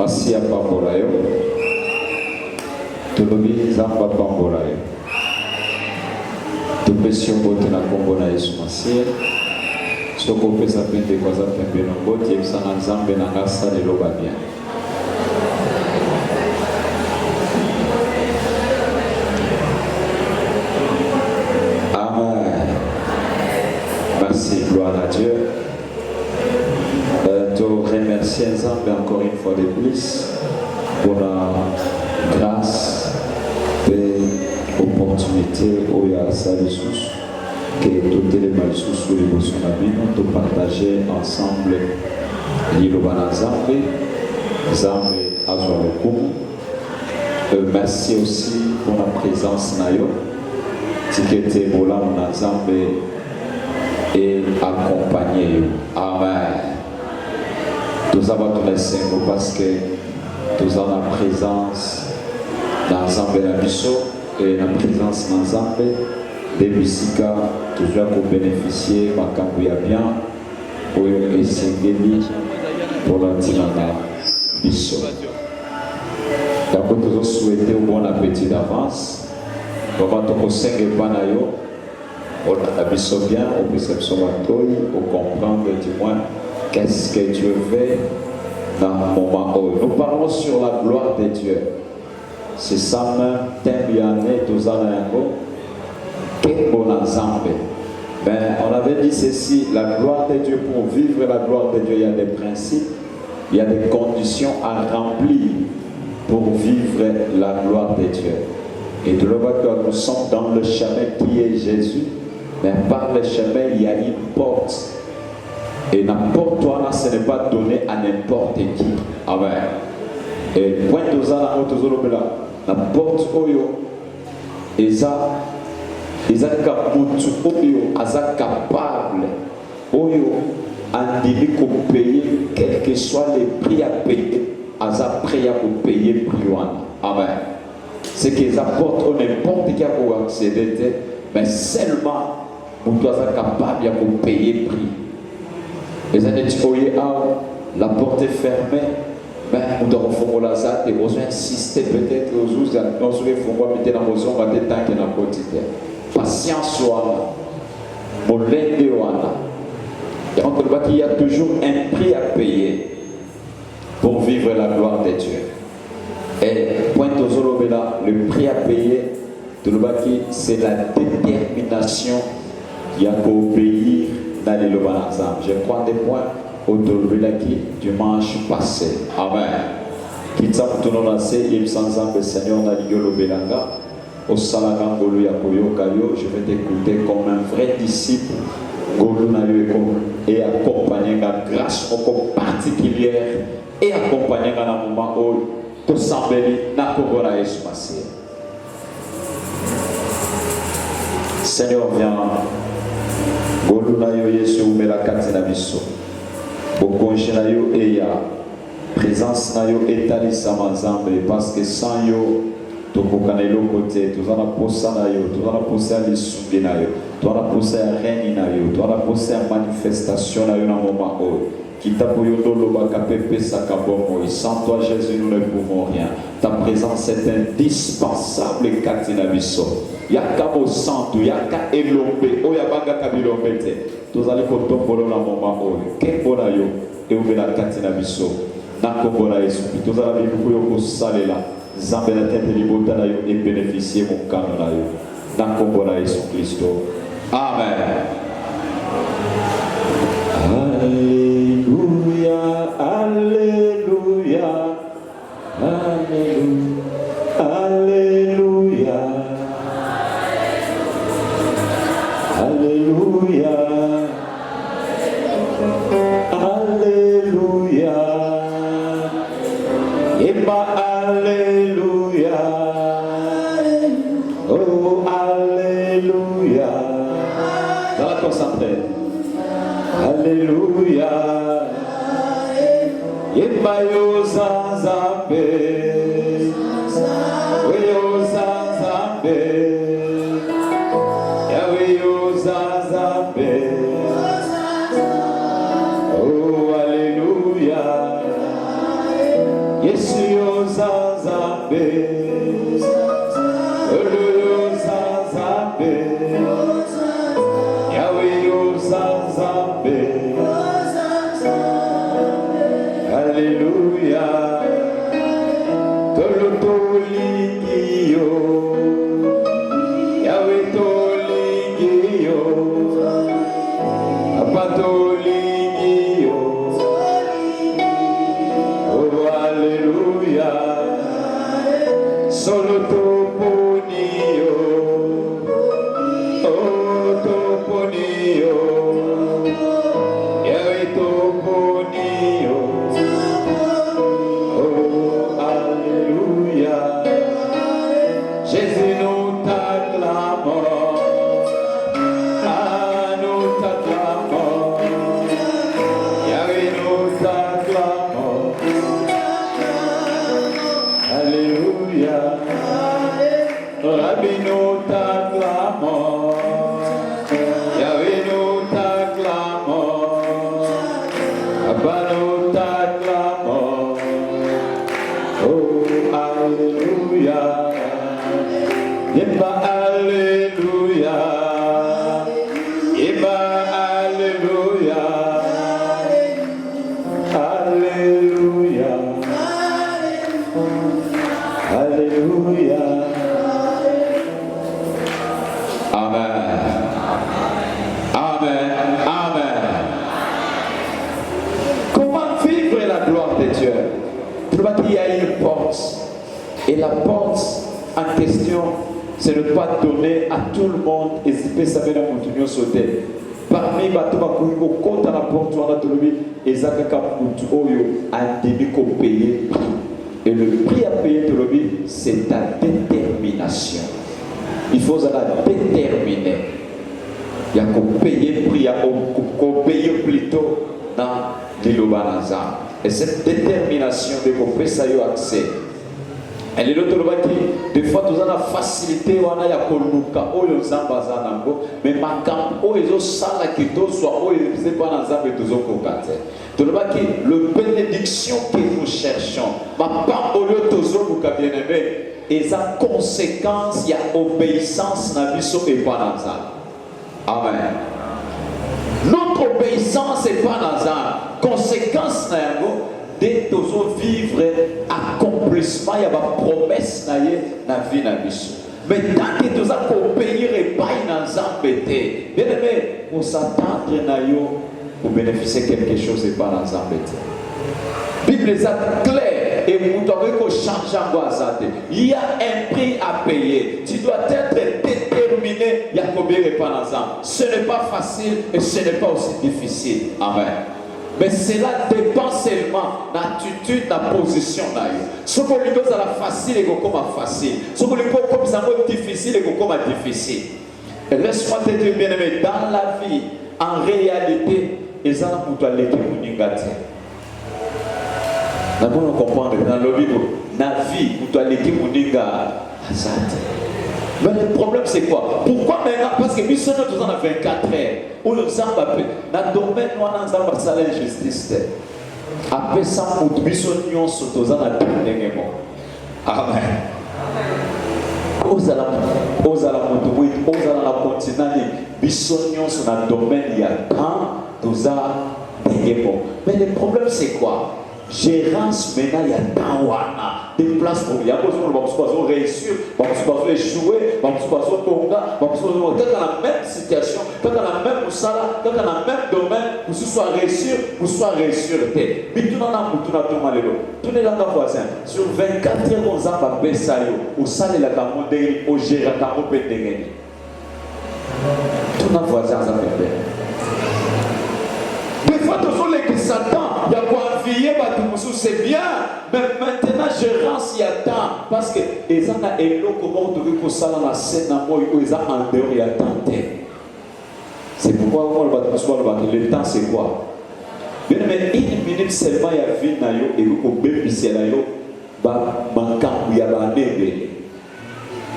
Masia Pamborayo, Tolobi Zamba Pamborayo, Tupesio Bote na Kombo na Yesu Masia, Soko Pesa Pente Kwaza Pembe na Bote, Yepsana Nzambe na Ngasa de Lobabia. Amen. Merci, gloire à Dieu. Te remercier ensemble encore une fois de plus pour la grâce et l'opportunité où il y a ça de sous que toutes les mal sous les besoins de partager ensemble l'île Banazambe, Zambe Azwalokum. Merci aussi pour la présence Nayo, Tikete Bolam Nazambe et accompagner. Amen. Nous avons tous les signes parce que nous avons la présence dans Zambé la Bisso et la présence dans Zambé des Bissika, toujours pour bénéficier de Makambouya bien pour essayer pour la Tinana Bisso. Donc nous souhaitons un bon appétit d'avance. Nous avons 5 banayo, on a Bisso bien, on peut s'absorber, on comprendre du moins. Qu'est-ce que Dieu veut dans le moment où nous parlons sur la gloire de Dieu. C'est ça même, thème yanné, tous anango, que bon ensemble. Ben, on avait dit ceci, la gloire de Dieu, pour vivre la gloire de Dieu, il y a des principes, il y a des conditions à remplir pour vivre la gloire de Dieu. Et de le voir que nous sommes dans le chemin qui est Jésus, mais par le chemin, il y a une porte. Et n'importe quoi, ce n'est pas donné à n'importe qui. Amen. Et point de ça, n'importe oyo, Eza capable, oyo, andimi ko payer, quel que soit les prix à payer, Aza prêt à payer prix. Amen. Ce qu'ils apportent, n'importe qui a pour accéder, mais seulement, on doit être capable de payer prix. Les années la porte est fermée, mais nous devons faire ça et on insister peut-être aux autres, on se fait mettre dans nos on va être tant qu'il y a un quotidien. Patience soit mon l'aide donc il y a toujours un prix à payer pour vivre la gloire de Dieu. Et point aux là, le prix à payer de l'Obaki, c'est la détermination qui a qu'à obéir. Je crois des points au Dolbilaki dimanche passé. Amen. Kitap Tunonase, il sans âme, Seigneur, Naliolo Belanga, au Salagangolo Yakoyo Kayo, je vais t'écouter comme un vrai disciple, et accompagner la grâce particulière et accompagner un moment où tout semble n'a se passer. Seigneur, viens. Boluna yo Yesu umela kati na biso. Bokonje na yo eya. Présence na yo etalisa Nzambe parce que sans yo tokokana eloko te, tozala posa na yo, tozala posa ya lisubi na yo, tozala posa ya reni na yo, tozala posa ya manifestation na yo na moment oyo. Kitabu yo lobaka pepesaka bomoi. Sans toi Jésus nous ne pouvons rien. Ta présence est indispensable kati na biso. Yaka mo santo, yaka elombe, oyabanga kabilombe te. Tozali kotombolo na moment oyo. Kembona yo, eubela kati na biso. Nakombola Yesu. Tozala bibuku yo kosalela. Zambe na tete libota na yo et bénéficier mon kano na yo. Nakombola Yesu Christo. Amen. Alléluia, Alléluia, Alléluia, Alléluia, Alléluia, Alléluia, Eba Alléluia, oh Alléluia, dans la concentrée. Alléluia, Yebayo Zanzambe, Weyo Zanzambe, Yaweyo Zanzambe, oh Alléluia, Yesu Yozazambe, Yozazambe, Yahweh Yozazambe, Alléluia, Tolotoligiyo, Yahweh Toligiyo, Apatoligiyo. Alléluia, solo toponio, oh toponio, Yahweh toponio, oh Alléluia, Jésus nous t'acclamons, ah nous t'acclamons, Yahweh nous t'acclamons. Alléluia, Rabbi nous t'acclamons, Yahweh nous t'acclamons, Abba nous t'acclamons, oh Alléluia, Yeba Alléluia, Yeba Alléluia, Alléluia. Alléluia. Amen. Amen. Amen. Comment vivre la gloire de Dieu? Il y a une porte. Et la porte en question, c'est ne pas donner à tout le monde et c'est pas ça venir continuer à sauter. Parmi les bateaux, au compte à la porte, on a tout le monde et Zakaka Oyo a début qu'on paye. Et le prix à payer, c'est ta détermination. Il faut la déterminer. Il y a qu'on paye prix, qu'on paye plutôt dans l'Ilobanaza. Et cette détermination de qu'on paye ça y accès. Et les autres des fois, nous avons la facilité, on a ya koluka, o yo zambaza nango, mais ma camp, o ezo sala kito soit o c'est pas dans zambe tozo kokate. Le bénédiction que nous cherchons, ma pas au lieu tozo koka bien aimé, et sa conséquence, il y a obéissance na biso et pas dans ça. Amen. Notre obéissance est pas dans ça. Conséquence na yango. Dès que nous vivre accomplissement, il y a une promesse dans la vie de Bichou. Mais tant que nous avons payé et pas dans l'embêté, bien aimé, pour s'attendre pour bénéficier de quelque chose et pas dans l'embêté. La Bible est claire et vous devez changer en Guazate. Il y a un prix à payer. Tu dois être déterminé. Il y a combien et pas dans l'embêté. Ce n'est pas facile et ce n'est pas aussi difficile. Amen. Mais cela dépend seulement de l'attitude, de la position. Ce qu'on lui donne à la facile et qu'on comme facile. Ce qu'on lui donne comme ça difficile et qu'on comme difficile. Et laisse-moi te dire, bien aimé, dans la vie, en réalité, ils ont pour toi l'équipe pour nous gâter. Nous devons comprendre dans la vie, dans la vie, pour toi l'équipe pour nous gâter. Mais le problème c'est quoi? Pourquoi maintenant? Parce que nous sommes dans 24 heures. Où nous sommes dans le domaine où nous avons fait l'injustice. Après ça, nous sommes dans le dernier mot. Amen. Osala la continent, nous sommes dans le domaine il y a tant, nous avons dernier mot. Mais le problème c'est quoi? Gérance maintenant, il y a tant des places pour il y a besoin de réussir, de échouer, de tomber, quand dans la même situation, quand dans la même sala, quand dans le même domaine, pour soit réussir, pour soit réussir. Mais tout le monde tout le monde voisin. Sur 24 heures, on a fait ça, au salé la camonde, au gérant, au pédégué. Tout le monde voisin, ça fait bien. Des fois, tous les qui s'attendent, il y a quoi envier, c'est bien, mais maintenant, je rance, il y a temps. Parce que les gens ont comment on devait que ça dans la scène, ils ont en dehors, il y a temps. C'est pourquoi le temps, c'est quoi? Bien, mais une minute seulement, il y a vie, et au bébé, c'est là, il y a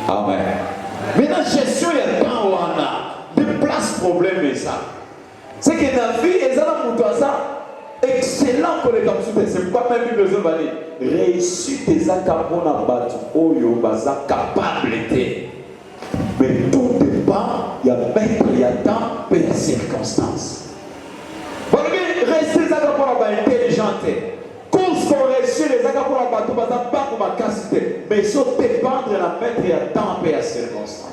Amen. Maintenant, gestion, il y a temps, on a des places, problème, et ça. C'est que dans la vie, ils ont un ça. excellent que les capacités. C'est pourquoi même Bible va dire réussite des acapona batu oyo baza capable. Mais tout dépend, il y a maître, il y a temps, et il y a circonstances. Restez les acapona intelligents. Cause qu'on réussit les acapona batu baza pas comme ma capacité. Mais il faut dépendre de la maître, il y a temps, et il y a circonstances.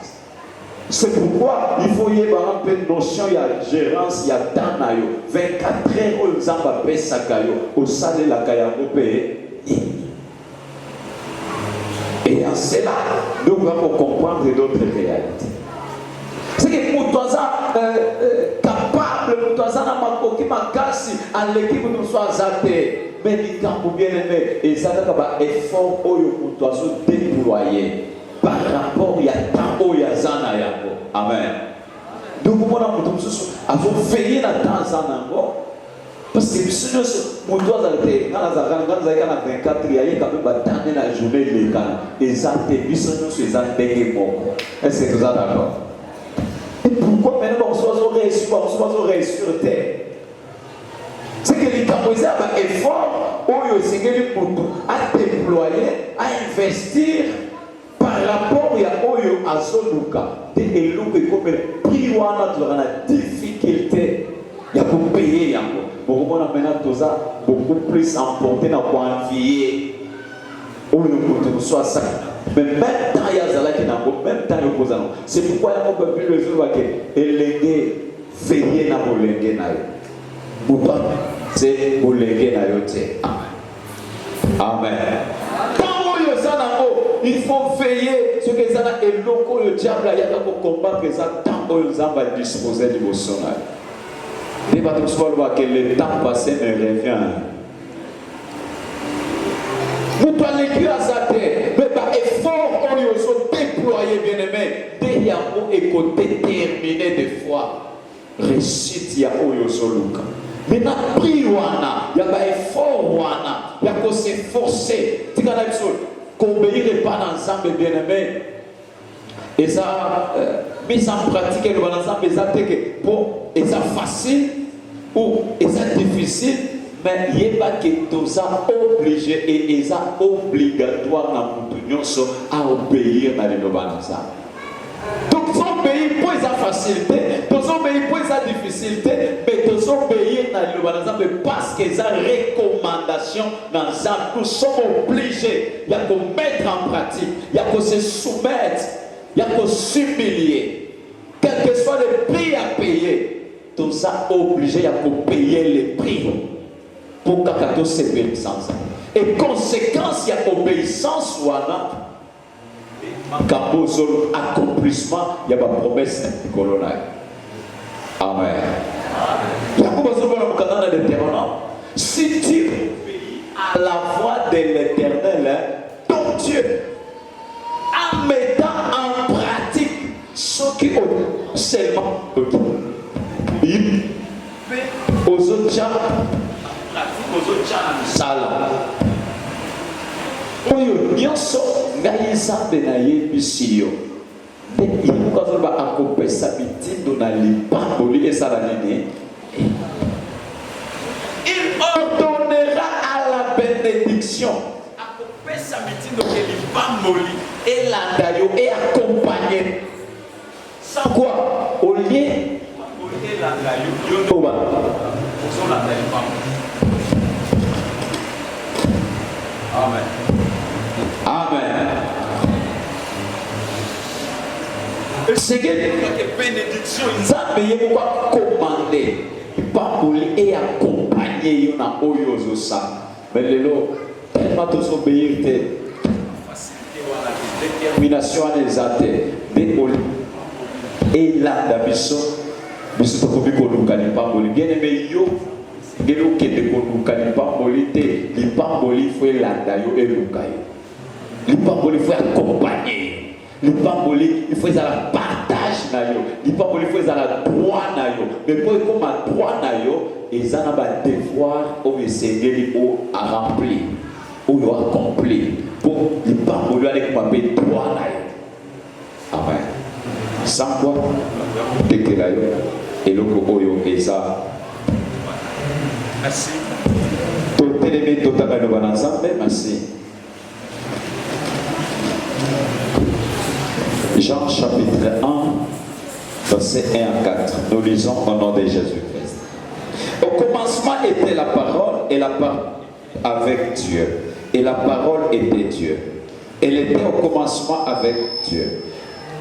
C'est pourquoi il faut y avoir une notion, il y a gérance, il y a temps. 24 heures, aux ambapés sakayo, au salé la kayago payé. Et en cela, nous devons comprendre d'autres réalités. C'est que Moutouaza capable, Moutouaza n'a pas coquille ma casse, à l'équipe nous soit zaté. Mais les camps bien aimés, et ça n'a effort au Moutouaza déployé. Par rapport il y a temps où il y a zana yango. Amen. Donc vous avons veillé la temps zana yango. Parce que si nous moto azalite quand azalika na 24 il y a quand même batane la journée légale. Et ça te biso nous c'est ça ndenge moko. Est-ce que vous êtes d'accord? Et pourquoi maintenant on soit réussir terre? C'est que les capacités à effort où c'est que les moto à déployer, à investir. Par rapport à Oyo Azoluka, et l'eau comme priwana dans la difficulté, il y a pour payer yango. Pour moi maintenant tout ça beaucoup plus emporté dans quoi envier. Oyo nous soit ça. Mais même temps il y a zala qui n'a pas même temps le posant. C'est pourquoi il y a un peu plus le jour que elengue veiller na bolengue na yo. Ou pas c'est bolengue na yo te. Amen. Il faut veiller ce que ça a et locaux le diable a pour combattre que ça tant aux hommes va disposer de vos sonnages. Il va tout voir que le temps passé ne revient. Vous parlez que à sa terre, mais par effort on y a déployé bien aimé. Derrière vous et qu'on déterminé des fois. Récite il y a Oyosoluka. Maintenant priwana, il y a pas effort wana, il y a qu'on s'efforcer. Tu connais ça? Qu'obéir pas ensemble bien aimé et ça mise en pratique le bon ensemble ça que bon et ça facile ou et ça difficile mais il n'y a pas que tout ça obligé et ça obligatoire dans tout nyonso à obéir dans le bon ensemble. Donc ton pays pour sa facilité, ton pays pour sa difficulté, mais ton obéir dans le bon ensemble parce que sa recommandation dans ça, nous sommes obligés. Il y a qu'à mettre en pratique, il y a qu'à se soumettre, il y a qu'à s'humilier. Quel que soit le prix à payer, tout ça obligé, il y a qu'à payer les prix pour qu'à se payer sans ça. Et conséquence, il y a obéissance ou quand vous accomplissement, il y a une promesse coloniale. Amen. Il y a une Deutéronome. Si tu obéis à la voix de l'Éternel, ton Dieu, en mettant en pratique ce qui ont seulement il fait aux autres gens, aux autres gens, salam. Oyo nyonso ngai nzambe na yebisi yo nde imukazoba akopesa mitindo na lipamboli esala nini. Il ordonnera à la bénédiction akopesa mitindo ke lipamboli elanda yo et accompagner sans quoi au lieu elanda yo toba ozolanda lipamboli. Amen. Amen. C'est que bénédiction, ils ont payé pour commander, pas pour et accompagner yon a oyozo ça. Mais le lot, tellement tous obéir détermination à les athées, des et là d'abison, biso to kobi ko lukani pas boli bien aimé yo. Gelo qui est pour nous calipambolité, l'ipamboli faut l'andayo et l'ukayo. L'ipamboli faut accompagner. L'ipamboli il faut la partage nayo. L'ipamboli il faut la droit nayo. Mais pour comme à droit nayo, ils ont un devoir au Seigneur à remplir, ou à accomplir. Pour l'ipamboli aller comme un droit nayo. Amen. Sans quoi, dès que nayo et le oyo et ça. Merci. télémé total le bananzambe, merci. Jean chapitre 1, verset 1 à 4. Nous lisons au nom de Jésus-Christ. Au commencement était la parole et la parole avec Dieu. Et la parole était Dieu. Elle était au commencement avec Dieu.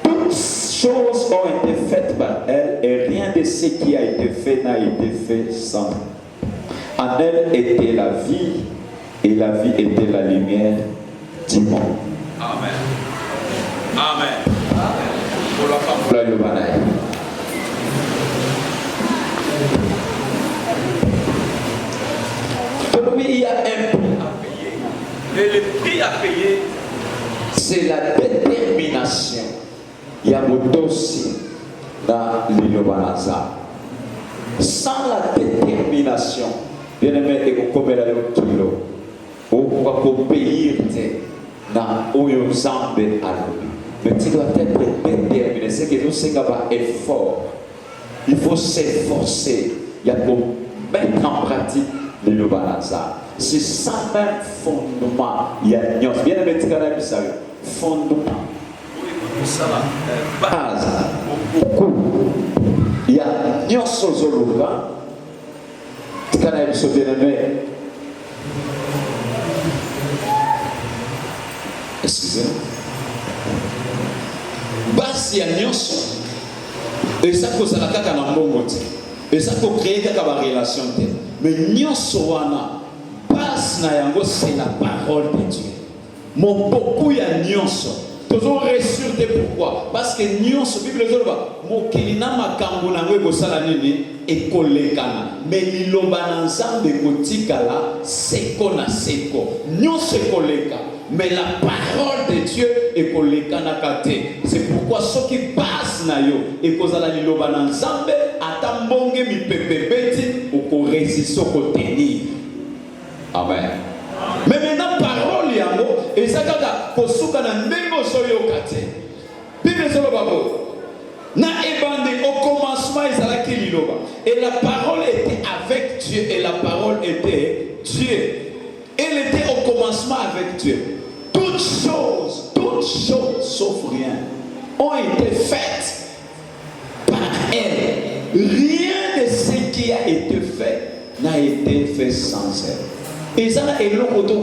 Toutes choses ont été faites par elle et rien de ce qui a été fait n'a été fait sans elle. En elle était la vie et la vie était la lumière du monde. Amen. Amen. Pour la femme, le banaï. Il y a un prix à payer. Et le prix à payer, c'est la détermination. Il y a beaucoup aussi dans l'Ilobanaza. Sans la détermination, bien aimé, et comme elle a eu kilo, on va payer dans Oyozambe à l'objet. Mais tu dois être déterminé. C'est que nous sommes un effort. Il faut s'efforcer. Il y a pour mettre en pratique l'Ilobanaza. C'est ça même fondement. Il y a une bien aimé, tu as fondement. Base. Beaucoup. Il y a une sozologa. Tu as bien aimé. Excusez-moi. Basi ya nyonso eza kozala kaka na mbongo te eza kocrée kaka barelation te mais nyonso wana base na yango c'est la parole de Dieu. Mon beaucoup ya nyonso toujours reçu te pourquoi parce que nyonso Bible ezoloba mokili na makambo nango ekosala nini ekolekana mais liloba na Nzambe ekotikala seko na seko nyonso ekoleka. Mais la parole de Dieu est kolekana kate. C'est pourquoi ceux qui passent na yo et kozala liloba na Nzambe atambonge mi pepebeti ou ko résister ko tenir. Amen. Mais maintenant parole yango ezakaka kosuka na ndengo soyo kate. Bible soloba ko na ebande au commencement ezalaki liloba et la parole était avec Dieu et la parole était Dieu. Elle était au commencement avec Dieu. Toutes choses, sauf rien, ont été faites par elle. Rien de ce qui a été fait n'a été fait sans elle. Et ça, et l'autre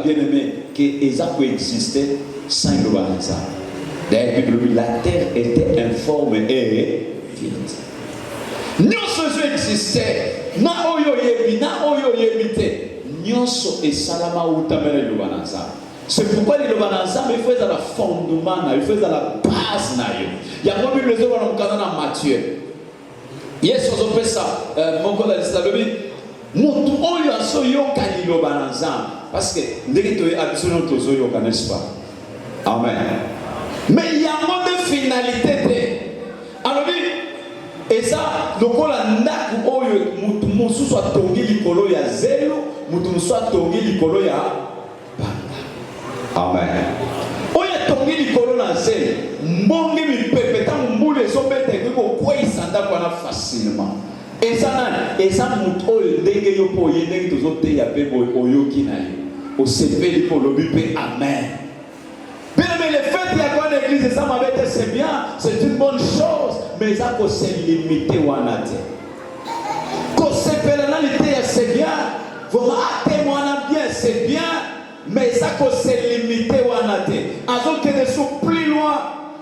bien aimé, que ça peut exister sans le banza. La terre était informe et vide. Nous sommes existés. Na oyo yebite. Nyonso et salama utamele le banza. C'est pourquoi les Lobanazam, il faut la fondement, il faut la base. Il y a un Bible dans Matthieu. Yes, on fait ça. Mon collègue, c'est le but. Mon tout, on y a so yoka li Lobanazam. Parce que, dès que tu es absolument tous yoka, n'est-ce pas? Amen. Mais il y a un mot de finalité. Alors, et ça, le col a ndaku oyo, mutu soit tongi likolo ya zelo, mutu soit tongi likolo ya. Amen. Oya tongi likolo na zelo, mbongi mi pepe ta mbule so bete ko kwa isanda kwa facilement. Et ça mutu oyo ndenge yo po ye ndenge tozote ya pe oyoki na yo. O sepeli ko lobi pe amen. Bien mais le fait y a quoi l'église ça m'a bête c'est bien, c'est une bonne chose, mais ça ko se limiter wana te. Ko sepela na lité c'est bien, vous témoignez bien, c'est bien. Mais ça peut se limiter ou anaté. Alors que ne sont plus loin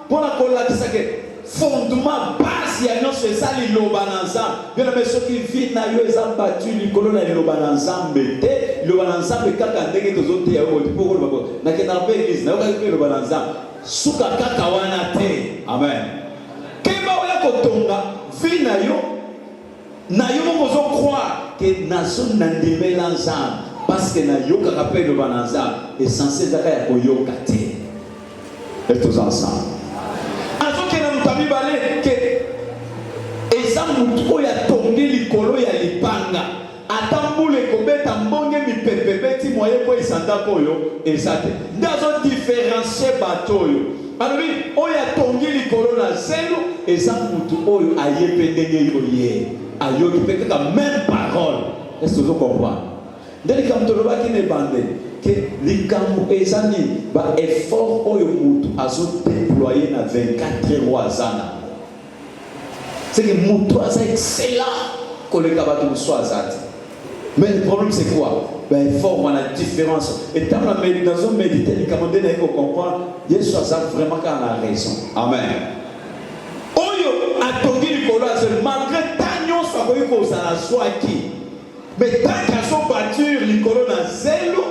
pour la collaboration que fondement base il y a non c'est ça les lobananzam. Bien mais ceux qui vivent na yo ezam battu les colonnes les lobananzam bete lobananzam kaka ndenge to zote ya wo pour le babo. Na ke na église na ka ke lobananzam suka kaka wana te. Amen. Keba oya kotonga vi na yo mozo croire que nazo nandimela nzam. Parce que na yoka rappelle le bananza est censé être à yoka te. Et tous ensemble. Alors que na mutabi balé que ezamu to ya tongi likolo ya lipanga. Atambule kobeta mbonge mi pepebeti moye ko isanda koyo ezate. Ndazo différencier batoyo. Alors oya tongi likolo na zelo ezamu to oyo ayependenge yoye. Ayoki peka même parole. Est-ce que vous comprenez? Dès que tu as dit que les camps et amis, effort au mutu a déployé dans 24 heures. C'est que mutu est excellent que les cabatos soient azat. Mais le problème c'est quoi? Effort, on a la différence. Et dans la méditation, méditer, les commandés n'ont pas comprendre, il y a vraiment qu'on a raison. Amen. Oyo a tourné le colo, malgré tant ça va y causer la joie qui. Mais tant qu'à son batture, les colo na zélo,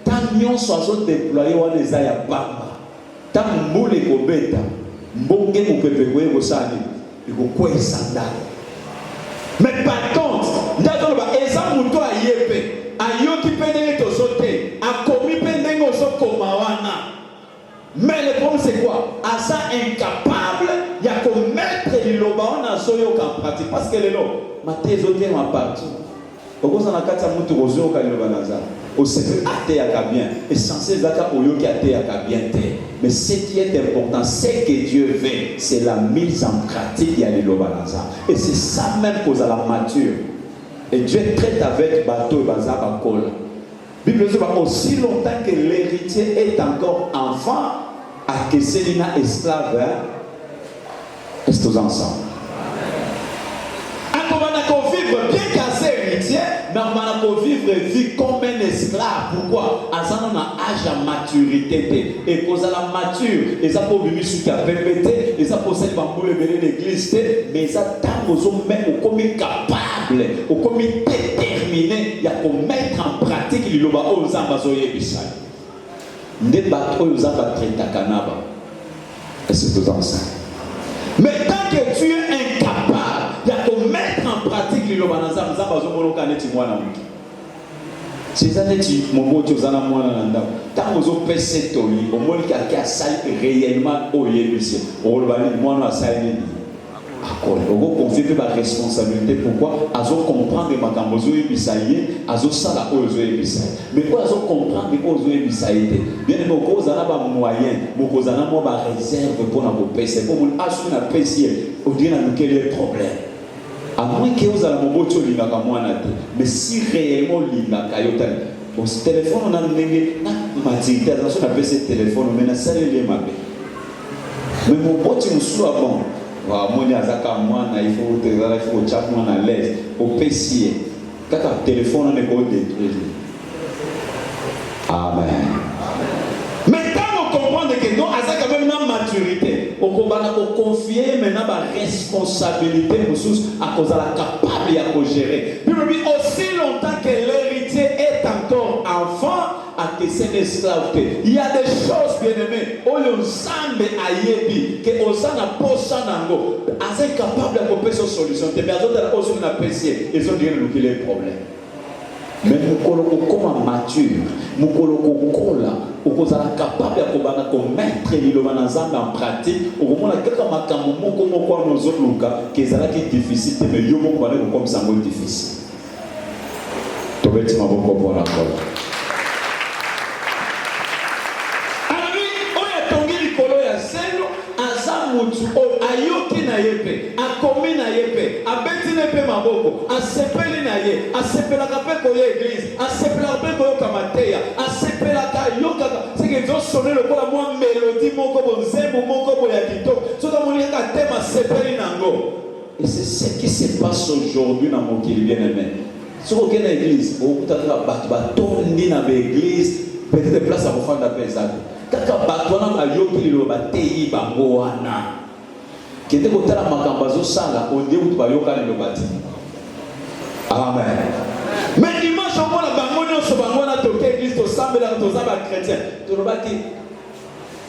tant soit déployé ou les aya bamba. Tant moule ko beta, mbonge ko pepe ko ko sani, ko ko sandal. Mais par contre, ndazo ba eza muto ayepe, ayoki pendenge to sote, a commis pendenge o so komawana. Mais le problème c'est quoi? Asa incapable, il y a qu'on mettre les loba on a soyo en pratique parce que les loba, ma thèse au terme partout. Pourquoi ça n'a qu'à ça mutu rozo au kali loba naza? Au sérieux athée à bien, essentiel zaka oyo qui athée à bien té. Mais ce qui est important, c'est que Dieu veut, c'est la mise en pratique y a les loba naza. Et c'est ça même cause à la mature. Et Dieu traite avec bateau et bazar à col. Bible dit aussi longtemps que l'héritier est encore enfant, à que c'est une esclave, restez ensemble. À comment vivre bien qu'à héritier, mais on va vivre vie comme un esclave. Pourquoi? À ça on a âge à maturité. Et cause à la mature, et ça pour vivre sur la perpété, et ça possède pour lever l'église, mais ça tant aux même au commis capable, au commis déterminé, il y a pour mettre en pratique les loba aux ambazoyés bisay. Des bateaux aux abattraits takanaba. Et c'est tout ensemble. Mais tant que tu es incapable, il y a pour mettre en pratique les loba dans ambazoyés kaneti mwana muki. C'est ça que mon mot tu as na mwana nanda. Tant aux autres PC toli, au moins qui a salle réellement au yébissé. Au bali mwana salle ni. On confie la responsabilité. Pourquoi? Azo comprendre ma cambozo et bisaïe, azo sala ozo et bisaïe. Mais quoi azo comprendre ozo et bisaïe? Bien aimé, au cause à la moyen, au cause à la moi réserve pour la PC. Pour mon acheter la PC, au dire à nous quel est le problème. À moins que vous allez me dire que vous avez mais si réellement vous avez bon, ce téléphone, on a une maturité, attention, on appelle ce téléphone, on a ça, il mais mon pote, il me soit bon. Il faut que chaque monde à l'aise. Au PC, quand le téléphone, on est pour détruire. Amen. Maintenant, on comprend que non, à ça, quand même, une maturité. On peut confier maintenant la responsabilité à cause de la capable à gérer. Puis, aussi longtemps que l'héritier est encore enfant, à que c'est une esclave. Il y a des choses, bien aimées, où on semble aïebi, que on s'en a posé nango, assez capable de couper cette solution. Mais les autres aussi on apprécié, ils ont dit qu'il y a un problème. Mais nous comme mature, nous kola, nous sommes capables de mettre les lomanazam en pratique. Au moment où quelqu'un m'a camomé comme quoi nos autres lucas, que ça est difficile, mais yo mon comme ça c'est difficile. Tu veux dire ma bonne pour la colle. Ayoki na yepe, a komi na yepe, a beti nepe maboko, a sepeli na ye, a sepela kape koye église, a sepela kape koyo kamateya, a sepela ka yoka, c'est que ils sonné le kola moi mélodie moko bonzembo moko boya kito, so ka moni ka tema sepeli nango. Et c'est ce qui se passe aujourd'hui dans mon kili bien-aimé. Si vous êtes dans l'église, vous êtes dans l'église, peut-être place à vous faire la paix. Kaka batwana ayoki lo bateyi bango wana kete kotala makambazo sala ondie mutu bayoka le bati. Amen. Mais dimanche on la bango nyonso bango na toke église to sambela to za ba chrétien to lo bati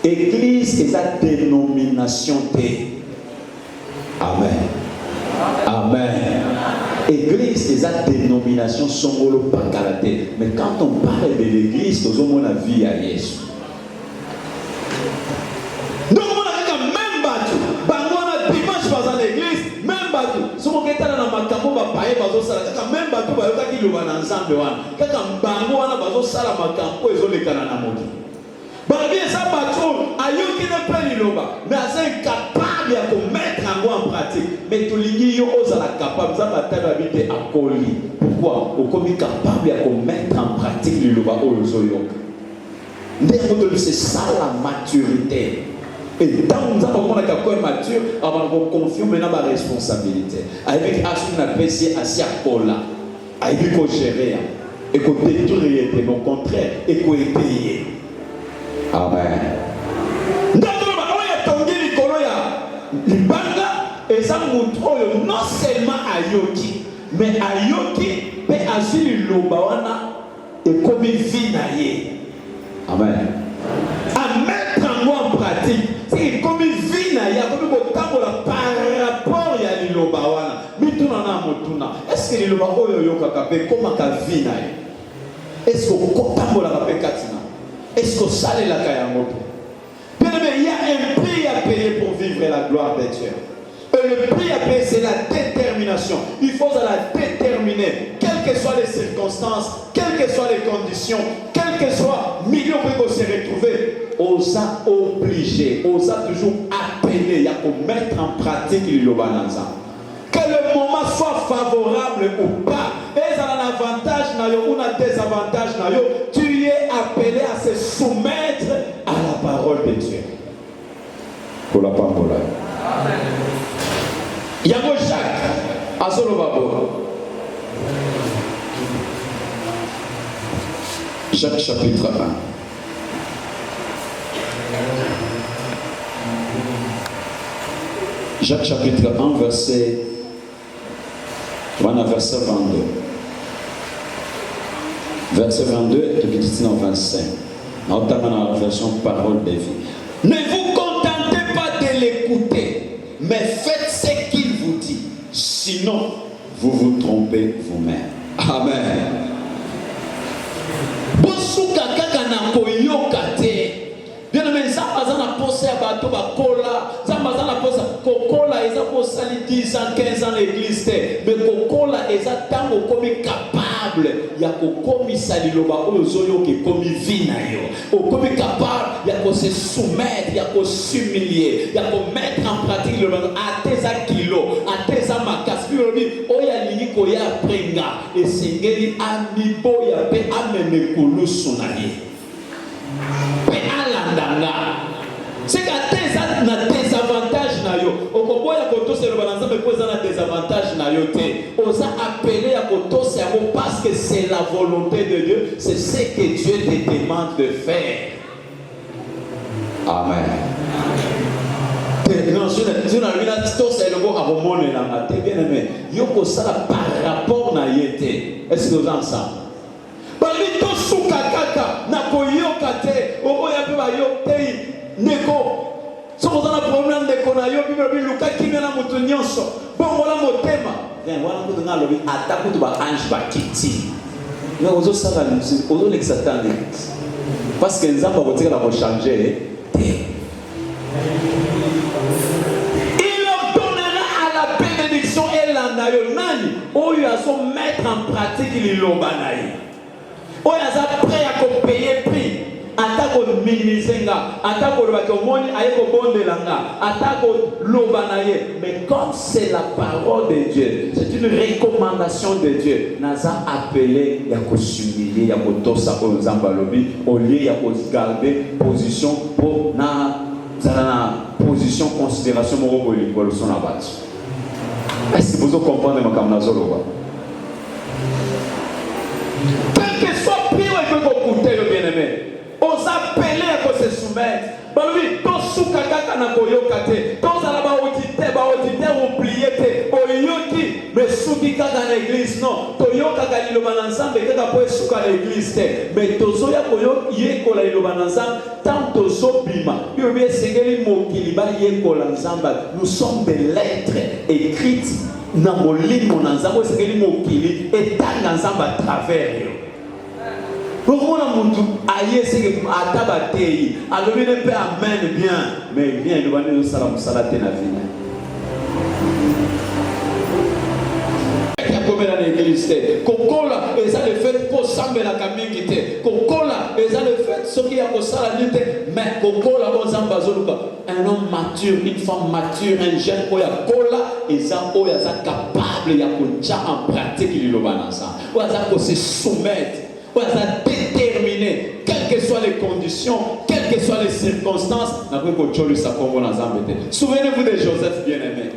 église est sa dénomination té. Amen. Amen. Église est sa dénomination songolo pakalaté. Mais quand on parle de l'église to zo mona vie à Jésus. Donc on a même battu, bango dimanche dans l'église, même battu. Si on est dans la makambo ba paye bazo sala, même battu ba yoka ki loba na ensemble wana. Kaka bango wana bazo sala makambo ezo lekana na moto. Ba bien ça battu, ayoki ne peut ni loba, mais c'est incapable de mettre en pratique. pratique. Mais tout l'igno ose la capable, ça va t'habiter à colis. Pourquoi? Au comme capable de mettre en pratique le loba au zoyo. C'est ça la maturité. Et dans nous avons une mature, avant de confier maintenant ma responsabilité. Avec Asuna PC assis à Kola, avec qu'on gérer, et qu'on détruire, mais au contraire, et qu'on est payé. Amen. Et ça montre non seulement Ayoki, mais Ayoki peut assurer le Lobawana et comme il vit naïe. Amen. À mettre en pratique, c'est comme il vit naïe, comme il par rapport à l'Ilobawana. Est-ce que l'Ilobawana est comme un vit naïe? Est-ce que vous avez katina? Est-ce que ça est la kayamoto? Bien aimé, il y a un prix à payer pour vivre la gloire de Dieu. Et le prix à payer, c'est la détermination. Il faut la déterminer, quelles que soient les circonstances, quelles que soient les conditions, quel que soit le milieu où on se retrouver. On a obligé, on a toujours appelé, il y a qu'on mettre en pratique l'Ilobananza. Que le moment soit favorable ou pas, et ça a un avantage ou un désavantage, tu es appelé à se soumettre à la parole de Dieu. Pour la parole. Yango Jacques, Azolo Babo. Jacques chapitre 1. Jacques chapitre 1, verset 22. Verset 22 et petit dans 25. Notamment dans la version parole de vie. Ne vous contentez pas de l'écouter, mais faites ce qu'il vous dit. Sinon, vous vous trompez vous-même. Amen. Bosuka kaka na koyoka te. Bien aimé, ça va dans poser à bateau ba kola, ça va dans poser kokola et ça pour sali 10 ans 15 ans l'église mais kokola et ça tant comme capable ya kokomi sali loba ozoyo ke komi vina yo o komi capable ya ko se soumettre ya ko s'humilier ya ko mettre en pratique le à tes kilo à tes makas puis o ya lingi ko ya prenga et singeli amibo ya pe amene kulu sunali. C'est qu'à tes avantages na yo okoboya koto se loba nzambe ko za na désavantage na yo te oza appelé à koto se parce que c'est la volonté de Dieu, c'est ce que Dieu te demande de faire. Amen. Non, je n'ai pas dit tout ça le go à remonter la matin bien aimé yo ko ça par rapport na yete. Est-ce que vous ensemble? Balito suka kaka na koyoka te oboya pe ba yo te neko. Si vous avez un problème de konayo, bibi luka kimena mutu nyonso. Bon wala motema. Viens wala mutu ngalo bi ataku tu ba ange ba kiti. Mais ozo sala ozo l'exattendre. Parce que nzamba botika la ko changer. Il leur donnera à la bénédiction et l'anayo nani. Oyo aso mettre en pratique l'ilobanaï. Oyo aza prêt à ko payer prix. Atako minimisenga, atako lobakomoni ayeko bondelanga, atako lobanaye. Mais comme c'est la parole de Dieu, c'est une recommandation de Dieu. Naza appelé ya ko s'humilier, ya ko tosa ko nzambalobi, au lieu ya ko garder position pour na position considération moko bolingo son abat. Est-ce que vous comprenez ma kamnazolo? Quel que soit pire que vous coûtez le bien-aimé. On s'appelait à se soumettre. Balui, ton soukaka na koyoka te. Ton alaba auditeur oublié te. Oyoki, mais soukika dans l'église non. Toyoka kaliloba ensemble kaka po souka l'église te. Mais tozoya koyo yekola liloba ensemble tant tozo bima. Yo bien sengeli mokili ba yekola ensemble. Nous sommes des lettres écrites na molimo na nzambo sengeli mokili et tant ensemble à travers yo. Pourquoi on a montré aïe c'est que atabatei alors il ne peut amen bien mais bien il va nous salam salate na vie. Kokola et ça le fait pour sembler la communauté. Kokola et ça le fait ce qui a pour ça la lutte mais kokola bon zambazoluka un homme mature, une femme mature, un jeune qui a cola, et ça, il est capable de en pratique de se soumettre, il est déterminé, quelles que soient les conditions, quelles que soient les circonstances. Souvenez-vous de Joseph bien-aimé.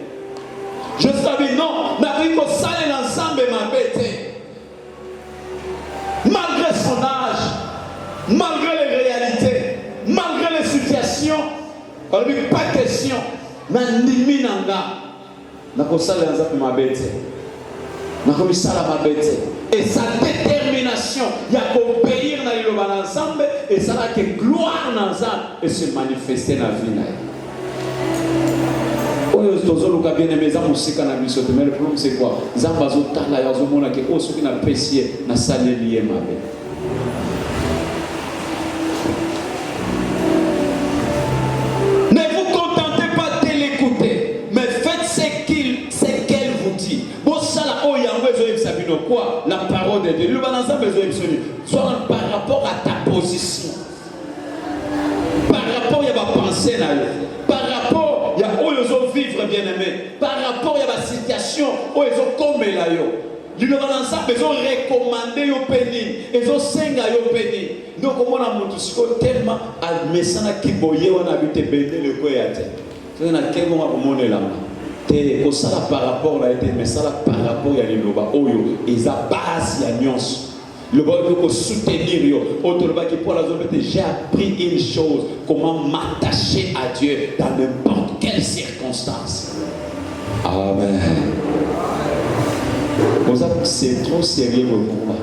Joseph a dit non, malgré son âge, malgré les réalités, malgré les situations, on ne dit pas question. Et sa détermination, il y a qu'obéir dans l'ensemble, et ça va que gloire dans l'ensemble et se manifester dans la vie. Mais le problème c'est quoi? Ne vous contentez pas de l'écouter, mais faites ce qu'elle vous dit. Quoi? La parole de Dieu. Soit par rapport à ta position, par rapport à ta pensée, par rapport à où ils vivre bien aimé, par rapport à la situation où ils ont comme là. Ils ont recommandé au pénis, ils ont senga au pénis. Donc, comment on a monté tellement à Messana qui boyait, on a vu te bénir le coyate. C'est un quel moment pour mon élan. Et ça par rapport à été mais ça par rapport à l'Iloba Oyo et sa base ya nuance le bon pour soutenir yo autour qui pour la zone j'ai appris une chose, comment m'attacher à Dieu dans n'importe quelle circonstance. Amen. C'est trop sérieux pour moi.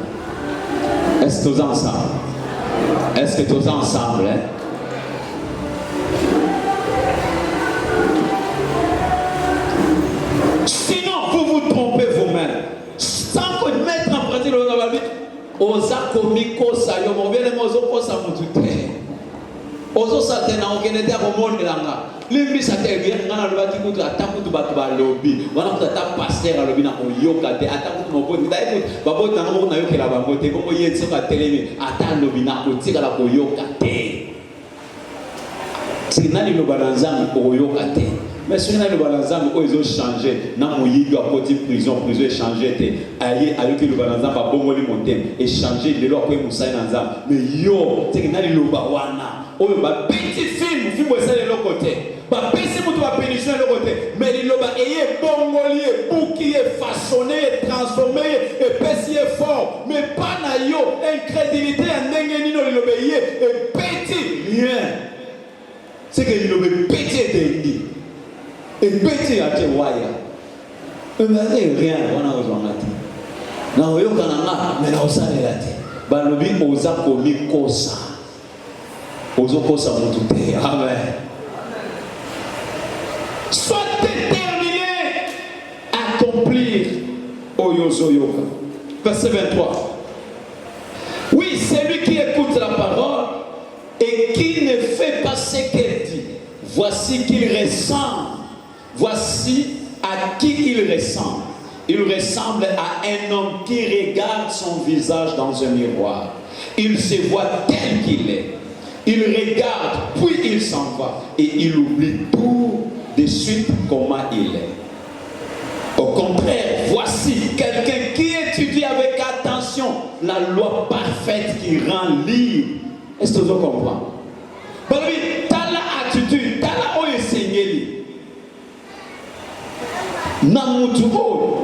Est-ce que tous ensemble? Est-ce que tous ensemble hein? Sinon, vous vous trompez vous-même. Sans mettre en pratique le vie, osa komiko sayo mo bien mo zo ko sa mutute. Ozo satena okenete akomone langa. Limbi satena bien ngana lo bati kutu atakutu batu ba lobby. Wana kutata pasteur alobi na oyoka te atakutu mo boni dai baboti na mo na yokela bango te ko yetso ka telemi ata lobi na kotika la koyoka te. Sinali lo balanzami oyoka te. Mais si on a le balanzam, ils ont changé. Dans mon yid, à côté prison est changé. Aïe, avec le balanzam, pas bon le monter et changer de l'eau pour Moussa Nanzam. Mais yo, c'est que le bawana. Oh, bah petit film c'est de l'autre côté. Bah petit pour toi pénition de l'autre côté. Mais il va ayé bongolier, bouquillé, façonné, transformé et pessier fort. Mais pas na yo, incrédulité, un nengenino il obéit et petit rien. C'est que il obéit petit de et petit à te waya. Rien, on a besoin de na oyo kananga, mais na osale la te. Balobi oza komi kosa. Ozo kosa mutute. Amen. Sois déterminé à accomplir Oyozo Yoka. Verset 23. Oui, celui qui écoute la parole et qui ne fait pas ce qu'elle dit, voici qu'il ressemble. Voici à qui il ressemble. Il ressemble à un homme qui regarde son visage dans un miroir. Il se voit tel qu'il est. Il regarde, puis il s'en va. Et il oublie tout de suite comment il est. Au contraire, voici quelqu'un qui étudie avec attention la loi parfaite qui rend libre. Est-ce que vous comprenez? Tu as l'attitude, tu as la haute seigneurie. Namutu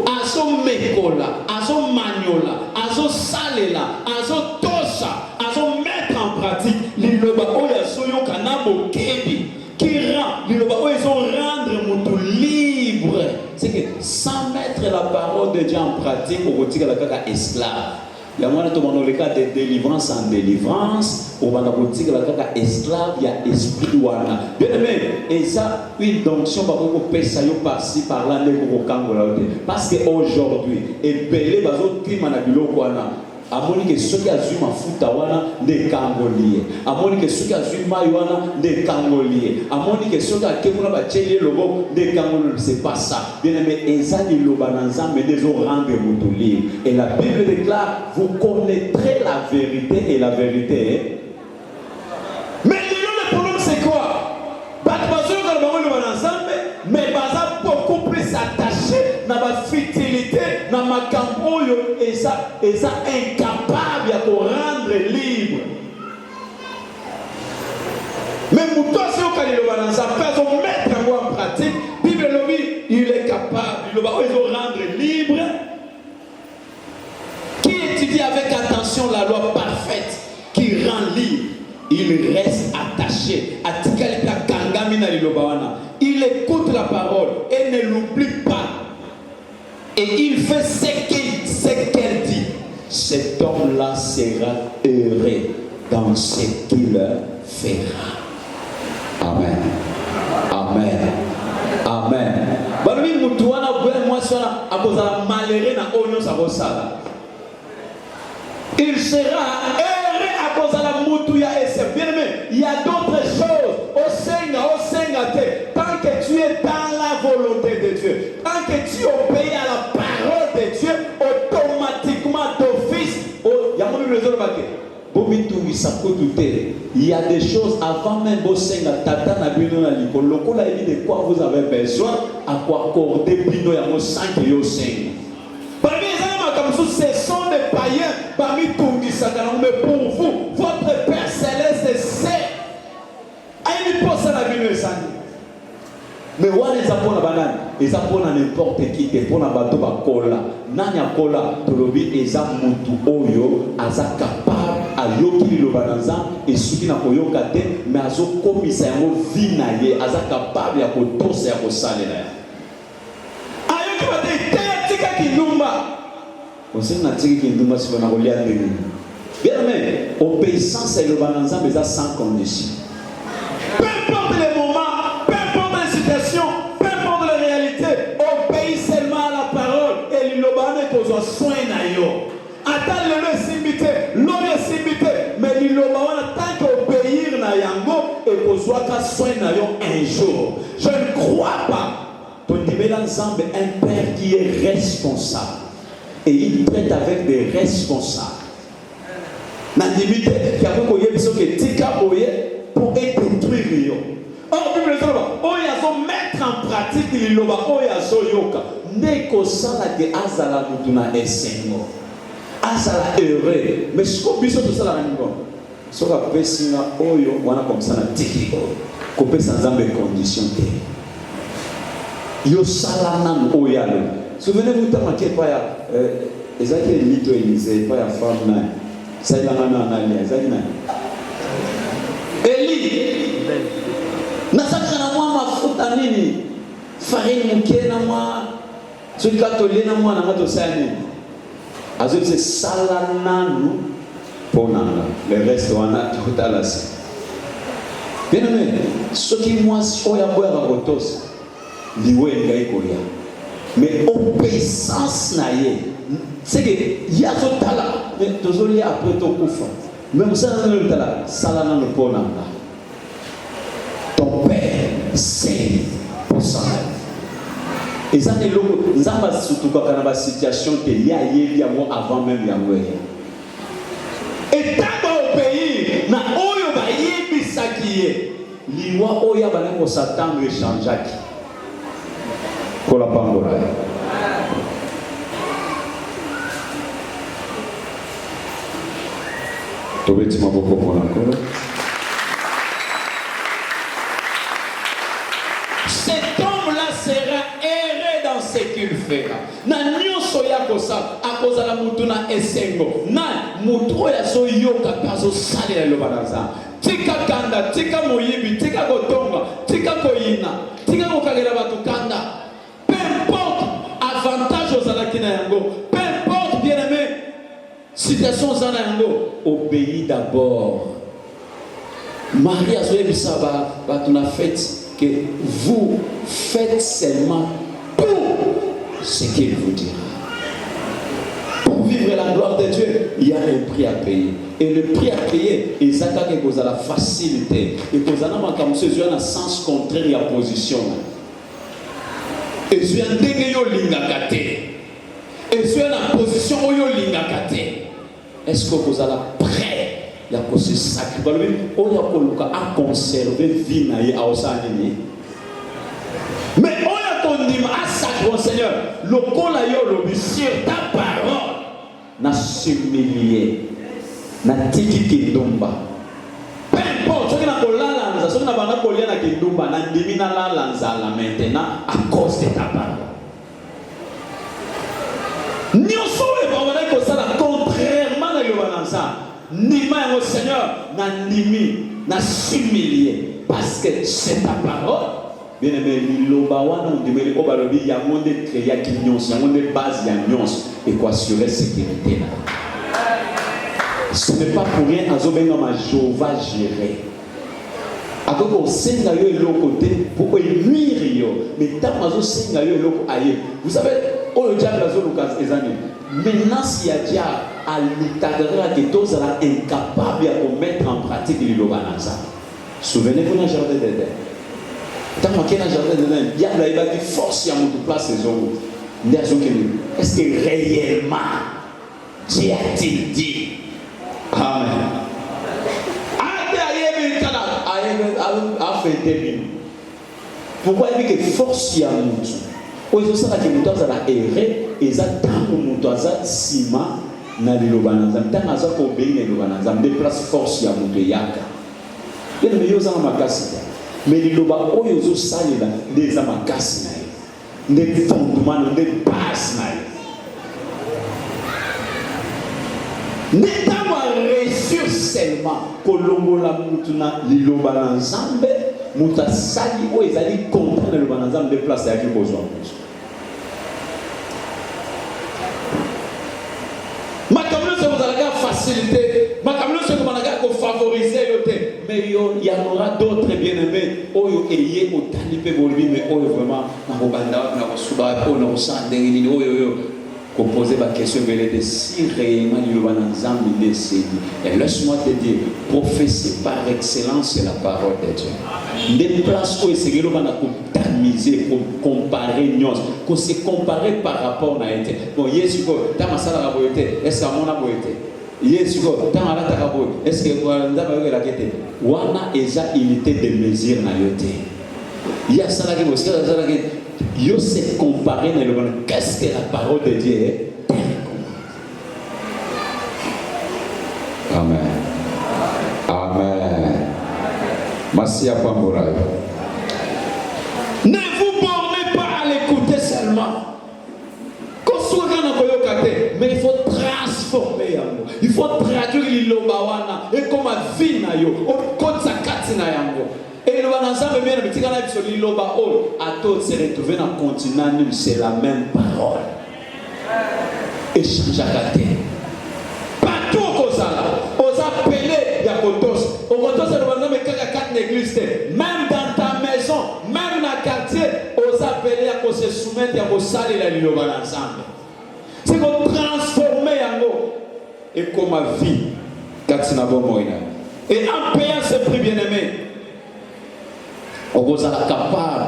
azo mekola, azo maniola, azo salela, azo tosha, azo mettre en pratique liloba oya soyo kanabo kebi qui rend liloba oya so rendre mutu libre. C'est que sans mettre la parole de Dieu en pratique au quotidien la kaka esclave. Il y a moins de le cas de délivrance en délivrance, au banabotique la kaka esclave, il y a esprit douana. Bien aimé, et ça, une donction par rapport au par-ci, par-là, parce qu'aujourd'hui, et belé, bazo, klimanabilo, amoni que ceux qui ont ma futa wana des Congolais, amoni que ceux qui ont maïwana des Congolais, amoni que ceux qui ont bacheli logo des Congolais, c'est pas ça. Bien aimé, et ça dit l'obananza mais des gens rendent vous libre. Et la Bible déclare, vous connaîtrez la vérité et la vérité. Mais le problème c'est quoi? mais baza beaucoup plus attaché na ba futilité na makambo oyo eza incapable ya ko rendre libre. Mais Moutoua si on le balance après on mettre en pratique, Bible il est capable, il va rendre libre. Qui étudie avec attention la loi parfaite qui rend libre, il reste attaché. Il écoute la parole et ne l'oublie pas. Et il fait ce qu'elle dit. Cet homme-là sera heureux dans ce qu'il fera. Amen. Amen. Amen. Il sera heureux à cause de la moutouya et c'est bien aimé. Il y a d'autres choses. Au Seigneur, tant que tu es dans la volonté de Dieu, tant que tu obéis à la parole de Dieu, automatiquement d'office, il y a des choses avant même au Seigneur, tata na bino na likolo, lokola de quoi vous avez besoin, à quoi accorder bino ya mo sanki yo Seigneur. Ce sont des païens parmi tout qui s'attendent, mais pour vous, votre Père Céleste sait. Aïe, il pense à la vie de Seigneur. Mais on les apprend à banane, ils apprennent à n'importe qui, ils apprennent à bateau à cola. Nanya cola, tolobi, ils apprennent tout oyo, ils sont capables à yoki le bananza, et ceux qui n'ont pas yokate, mais ils ont commis ça, ils ont vu naïe, ils sont capables à kotoser à kosaler. Aïe, qui va te tika kinumba. On sait que tu as dit que tu as dit bien mais obéissance et le bananza mais sans condition. Peu importe les moments, peu importe les situations, peu importe les réalités, obéis seulement à la parole et le banane qu'on soit soin naïo. Attends le simbité, l'homme simbité, mais le banane tant qu'obéir naïango et qu'on soit qu'à soin naïo un jour. Je ne crois pas. Ton niveau d'ensemble un père qui est responsable. Et il traite avec des responsables. Nandimite, qui a pour détruire. Or, Bible dit, mettre en pratique l'Iloba, Yoka. Neko sala de Azala Mutuna et Sengo. Azala heureux. Mais ce qu'on biso tout ça la niveau. Ce qu'on appelle Singa Oyo, on a comme ça la tiki. Coupé sans ambe condition. Yo salanan Oyalo. Souvenez-vous, tu as marqué par Esaïe Lito Élysée, par la femme, ça y a un allié, ça y a Élie, Nasaka na moi ma futa nini, farine muke na moi, ce catholique na moi na mato sani, azo c'est salananu ponanga, le reste on a tout à l'as. Bien aimé, ce qui moi oya boya bakotos, liwe ngai koya. Mais obéissance naïe, c'est que il y a ce talent, mais toujours il y a après ton coup. Même ça dans le talent, ça là dans le ponanga. Ton père c'est pour ça. Et ça c'est le, ça va surtout quand on a une situation que il y a moi avant même il y a. Et tant d'obéir, na oyo ba yebi sakiye, liwa oya ba ne ko s'attendre changer. Pour la pangola. Cet homme-là sera heureux dans ce qu'il fera. Na nyonso ya kosa akozala mutu na esengo. Na mutu ya so yoka kazo salela lo banaza. Tika kanda, tika moyibi, tika kotonga, tika koyina, tika kokagela batu kanda. Avantage aux alakina yango, peu importe bien aimé, situation aux yango, obéis d'abord. Marie a souhaité ça, tu n'as fait que vous faites seulement tout ce qu'il vous dira. Pour vivre la gloire de Dieu, il y a un prix à payer. Et le prix à payer, c'est ça qui cause la facilité. Et cause la sens contraire à la position. Et tu es en lingakate. Et tu es en position où lingakate. Est-ce que vous êtes prêt à se sacrifier, à conserver vie à Osanini? Mais on a connu à sacre, Seigneur, le col a eu sur ta parole, n'a s'humilié, n'a tiki kindomba. Peu importe, ce qui n'a pas la ce qui n'a pas la kindomba, n'a dimina la lanza la maintenant à cause de ta parole. Nous sommes contrairement à l'Obananza, ni même au Seigneur, n'a nimi, n'a s'humilié, parce que c'est ta parole. Bien aimé, l'Obawana, il y a un monde créé, il y a un monde de base, il y a un monde équation de sécurité. Ce n'est pas pour rien, à Zobengama, Jéhovah gérer. Alors qu'on sait d'ailleurs l'autre côté, pourquoi il nuire, mais tant qu'on sait d'ailleurs l'autre ailleurs. Vous savez, on le diable a l'occasion des années. Maintenant, s'il y a déjà à l'itadera que tous sont incapables de mettre en pratique l'Obananza. Souvenez-vous d'un jardin d'Éden. Tant qu'on est dans le jardin d'Éden, il y a des forces à notre place les hommes. Est-ce que réellement Dieu a-t-il dit? Amen. Pourquoi il dit que force à nous? Aux autres, ça qui nous doit errer, et ça tant que nous doit sima na l'Obananza. Tant que ça qu'on bénit l'Obananza, déplace force à nous de yaka. Il y a des meilleurs en makasita. Mais les loba oyo sali là des amakasi na des fondements des bases na n'étant reçu seulement kolongo la mutuna liloba na nzambe muta sali o ezali comprendre le banzambe de place ya ki besoin makamlo se vous allez faciliter makamlo se vous allez favoriser le thé. Mais il y en aura d'autres bien-aimés. Oyo eye otani pe bolbi mais oyo vraiment na robanda na rosuba po na rosande ngini oyo composer ma question de si réellement il va dans Zambie décédé. Et laisse-moi te dire, prophétie par excellence c'est la parole de Dieu. Des places où c'est que l'on va tamiser, comparer, qu'on se comparer par rapport à été. Bon, yes, dans ma salle à la est-ce qu'à mon aboité? Yes, dans la tarabo, est-ce que vous avez la quête? Wana eza unité de mesure na yote. Il y a ça là qui yo se comparer dans le monde. Qu'est-ce que la parole de Dieu est? Amen. Amen. Merci à Pamboura. Ne vous bornez pas à l'écouter seulement. Mais il faut transformer. Il faut traduire l'Obawana. Et comme à Vina, comme ça, Katina. Et le ensemble bien, le petit canal sur l'Iloba, à tous se retrouver dans le continent, c'est la même parole. Échange à côté. Partout au Zala, aux appelés, il y a Kotos. Au Kotos, c'est le monde qui a 4 églises. Même dans ta maison, même dans le quartier, aux appelés, à se soumettre à vos salles et la l'Iloba ensemble. C'est qu'on transforme en eau. Et comme ma vie, Katina Bomoïna. Et en payant ce prix bien-aimé, on vous a capable,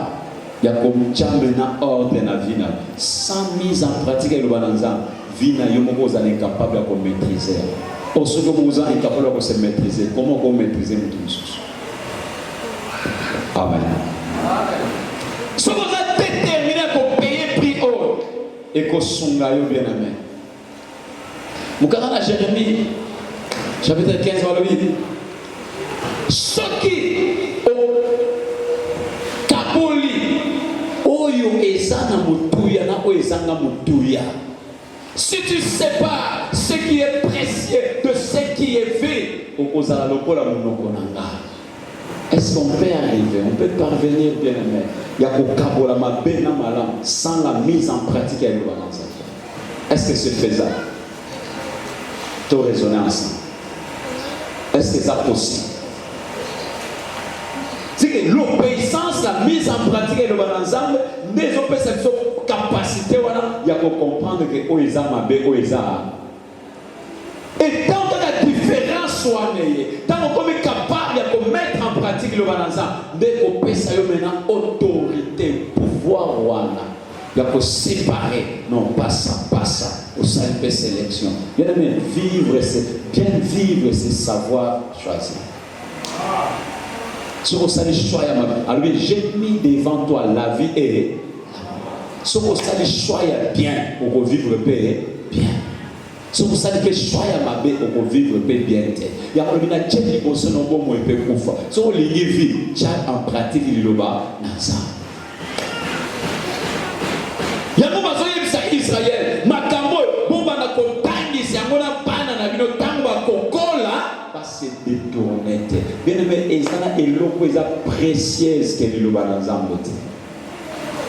il y a comme chambre dans ordre dans la vie. Sans mise en pratique, le balançant, vie n'a vous êtes incapable de maîtriser. Au second, vous êtes incapable de se maîtriser. Comment vous maîtriser tout ça? Amen. Si vous êtes déterminé pour payer prix haut, et que son gaillot bien aimé. Moukara Jérémie, chapitre 15, ce qui au Kaboli, oyo ezana mutuya na oyo ezanga mutuya. Si tu sépares ce qui est précieux de ce qui est fait, okozala lokola monoko nanga. Est-ce qu'on peut arriver, on peut parvenir bien aimé? Il y a Kokabola ma bena malam sans la mise en pratique à l'Obananza. Est-ce que c'est faisable? Tout raisonner ensemble. Est-ce que c'est possible? C'est que l'obéissance, la mise en pratique à l'Obananza, des opérations capacité, voilà, il y a qu'on comprendre que Oeza Mabé, Oeza. Et tant que la différence soit née, tant qu'on est capable de mettre en pratique le balançant, dès qu'on peut ça maintenant autorité, pouvoir ouana, il faut séparer, non pas ça, au sein de sélection. Bien vivre, c'est bien vivre, c'est savoir choisir. Ce que ça choix ya mabe. Alors j'ai mis devant toi la vie et ce que ça choix ya bien pour vivre paix bien. Ce que ça que choix ya mabe pour vivre paix bien. Ya ko bina tcheli ko sono bo mo pe kufa. Ce que les vie chat en pratique liloba na ça. Ya mo bazo yebisa Israël makambo bomba na kotangisi yango na bana na bino tango kokola parce que détourné. Bien aimé, ezana eloko eza précieuse que liloba na nzambe te.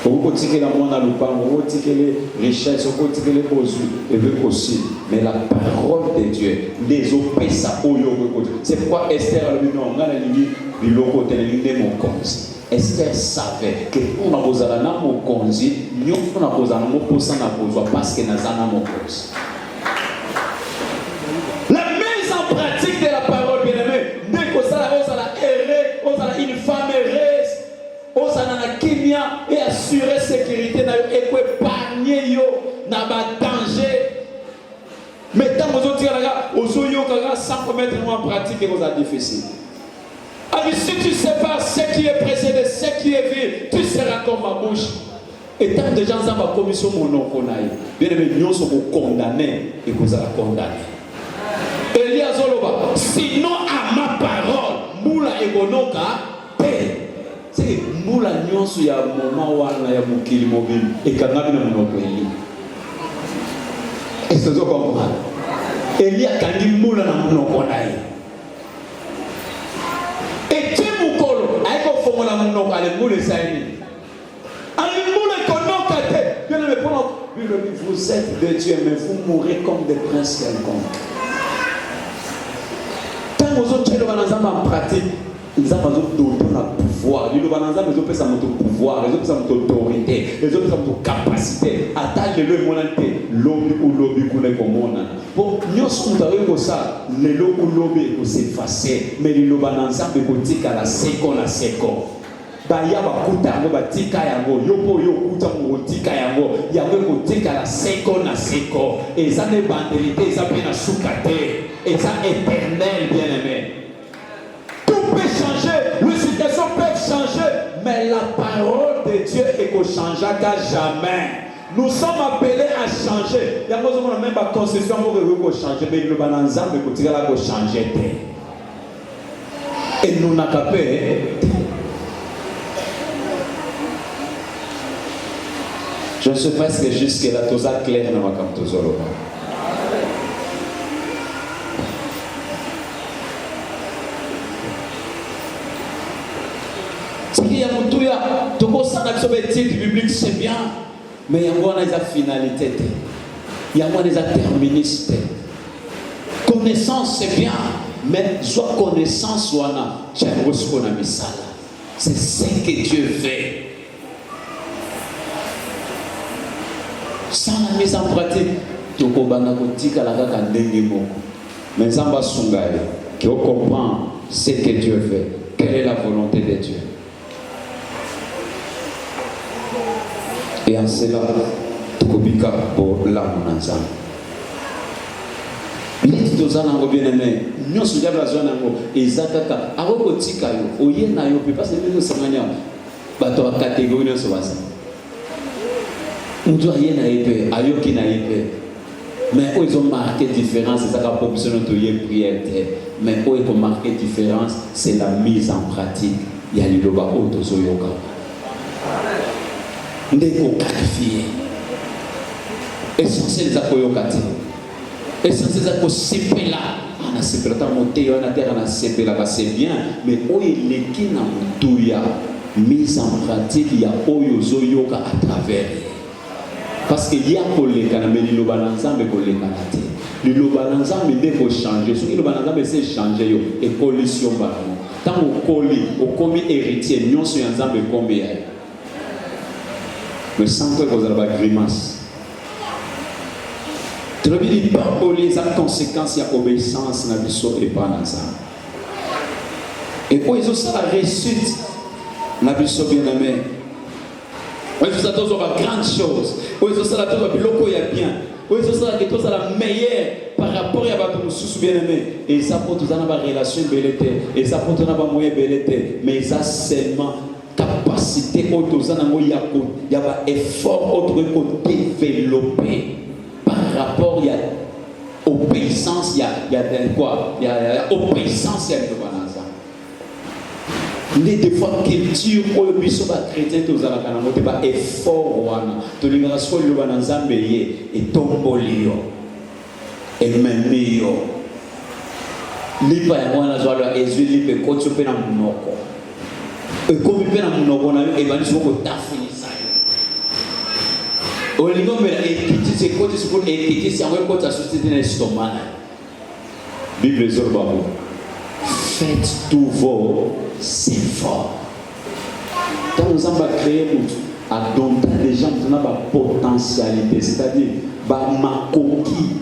Pour que la monde a le pain, pour que les richesses, pour que les besoins, et veut aussi. Mais la parole de Dieu, les opés, ça, c'est pourquoi Esther a dit non, on a la ligne, du loco, de mon congé. Esther savait que on a posé la mon congé, nous on a posé la mon posé parce que nous avons mon congé. La mise en pratique de la parole, bien aimé, dès que ça a erré, on a une femme errée. Osana Kenya et assurer sécurité na et épargner yo na ba danger. Mais tant que vous êtes là, vous yo kaka sans mettre en pratique et vous a difficile. Alors si tu sais pas ce qui est précédé, ce qui est vu, tu seras comme ma bouche. Et tant de gens dans ma commission mon nom konaï. Bien aimé, nous sommes condamnés et vous allez condamner. Elias Zoloba, sinon à ma parole, moula et bonoka, paix. C'est nous la nuance il y a un moment où il y a mon kili mobile et quand on a mon pays. Est-ce que vous comprenez? Il y a quand il moula na mon konaï. Et tu mukolo, aïe ko fongo na mon konaï, ale moule saini. Ale moule kono kate. Bien le pendant vous êtes de Dieu mais vous mourrez comme des princes quelconques. Tant que vous êtes en pratique. Ils ont besoin pouvoir. Ils ont besoin de pouvoir, ils ont besoin d'autorité, ils ont besoin de capacité. Attaque le monante, lobby ou lobby qu'on est comme on a. Bon, nous sommes comme ça, le lobby ou lobby pour s'effacer, mais le lobby ensemble pour dire qu'à la seconde, la seconde. Baya bakuta yango batika yango yopo yo kuta mo tika yango yango ko tika la seconde na seconde. Et ça ne bandelité, ça peut na soukate, et ça éternel bien aimé. Peut changer, les situations peuvent changer, mais la parole de Dieu est qu'on change qu'à jamais. Nous sommes appelés à changer. Il y a même pas concession pour changer, mais le balançant de côté là pour changer. Et nous n'avons pas je ne sais pas si jusque là tout ça clair dans ma camtozolo. Il y a mon tout, tout ça dans le titre biblique, c'est bien, mais il y a des finalités, il y a des terministes. Connaissance, c'est bien, mais soit connaissance, soit c'est ce que Dieu fait. Sans la mise en pratique, tu mais ça va s'engager, qui comprend ce que Dieu fait, quelle est la volonté de Dieu. Et en cela, tukubika pour l'âme ensemble. Les titozana ngo bien aimé, nous sommes déjà besoin ngo ezakaka aroko tika yo oye na yo pe parce que nous sanganya bato ba catégorie no so basa. Ndio yena épée, ayoki na épée. Mais eux ils ont marqué différence, c'est ça qu'a proposition de prière. Mais eux ils ont marqué différence, c'est la mise en pratique. Il y a liloba auto soyoka. Ndeko qualifié. Essentiel za koyokati. Essentiel za ko sepela. Ana sepela ta monter on a terre na sepela ba c'est bien, mais oyo leki na mutuya mise en pratique il y a oyo zoyoka à travers. Parce qu'il y a pour les canaux, mais le balançable pour les canaux. Le balançable il faut changer. Ce que le balançable c'est changer et collision balançable. Tant au colis, au commis héritier, nous sommes ensemble combien. Mais sans que vous avez grimace. Tu veux dire pas pour les conséquences, il y a obéissance dans le sol et pas dans ça. Et pour ils ont ça la réussite dans le sol bien aimé. Oui, c'est ça, grande chose. Oui, c'est ça, la chose, il y a bien. Oui, c'est ça, la meilleure par rapport à votre sous bien-aimé, et ça pour tout avoir relation bellété, et ça pour tout avoir moyen bellété, mais ça seulement capacité il y a un effort autre pour développer par rapport à obéissance, il y a quoi? Il y a obéissance, il y a des fois culture pour le biso ba chrétien to zala kana mote ba effort wana to linga so lo bana nzambe ye et tombolio et memio lipa ya mwana zwala ezwi lipe kotso pena munoko e komi pena munoko na e bani soko tafunisa o lingo mera e kiti se kotso soko e kiti se amwe kotso société na stomana Bible zorba faites tous vos efforts. Quand nous avons créé à donner des gens qui ont une potentialité, c'est-à-dire ma coquille,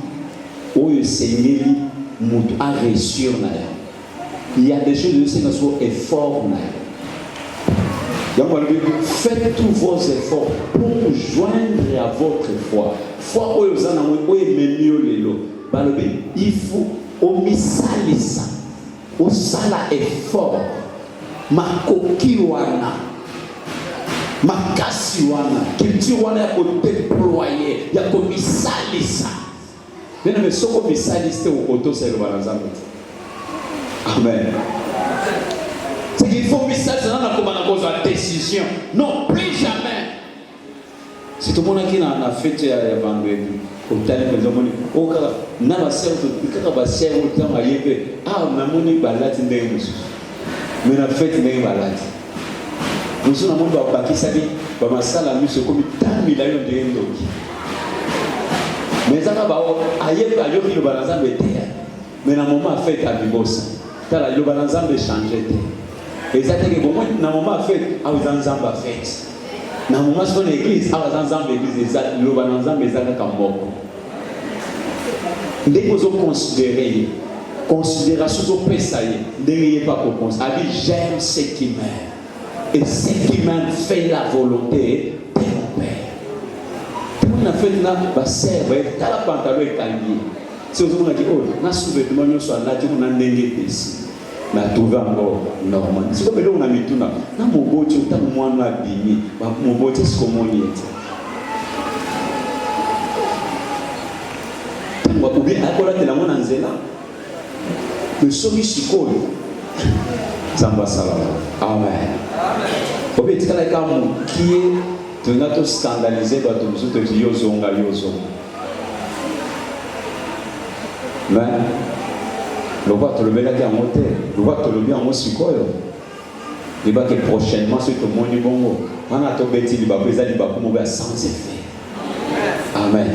où le Seigneur a réussi. Il y a des choses qui sont efforts. Faites tous vos efforts pour joindre à votre foi. Foi où vous en avez, il faut au misalisa. Au sala effort, ma coquille wana, ma kasi wana, culture wana ya ko déployer, ya ko misalisa. Bien mais soko misaliste au auto c'est le banazambe. Amen. C'est qu'il faut misalisa na ko bana cause de décision. Non, plus jamais. C'est tout le monde qui a fait ya vendredi. Otali mpenza moni okala na basel to kaka basel otama yebe na moni balati ndenge musu mena fete ndenge balati musu na moni ba bakisa bi ba masala miso komi tamila yo ndenge ndoki meza ka ba ayebe ayo ki lo banazambe te mena moment fete abibosa tala lo banazambe changer te ezateke bon na moment fete awizanzamba fete na moment sur l'église awazanzamba église ezat lo banazambe ezaka kamboko. Dès que vous considérez, considération de Pessaïe, n'ayez pas pour considérer. J'aime ce qui m'aime. Et ce qui m'aime fait la volonté de mon Père. Tout le monde a fait là, bah c'est vrai, t'as la pantalon et tanguy. Si vous avez dit, oh, on a soulevé le monde sur la tête, on a n'ayé ici. On a trouvé encore normal. Si vous avez dit, on a mis tout là. Dans mon beau, tu as moins abîmé. Mon beau, c'est ce qu'on y est. Ou bien akola te la mona nzela le somi sikoyo zamba salama amen obi tikala ka mu kie to nga to scandaliser ba to musu to yozonga mais le voit to le bela ki amote le voit to le bien mo sikoyo il va que prochainement ce to moni bongo wana to beti li ba pesa li ba ko ba sans effet amen.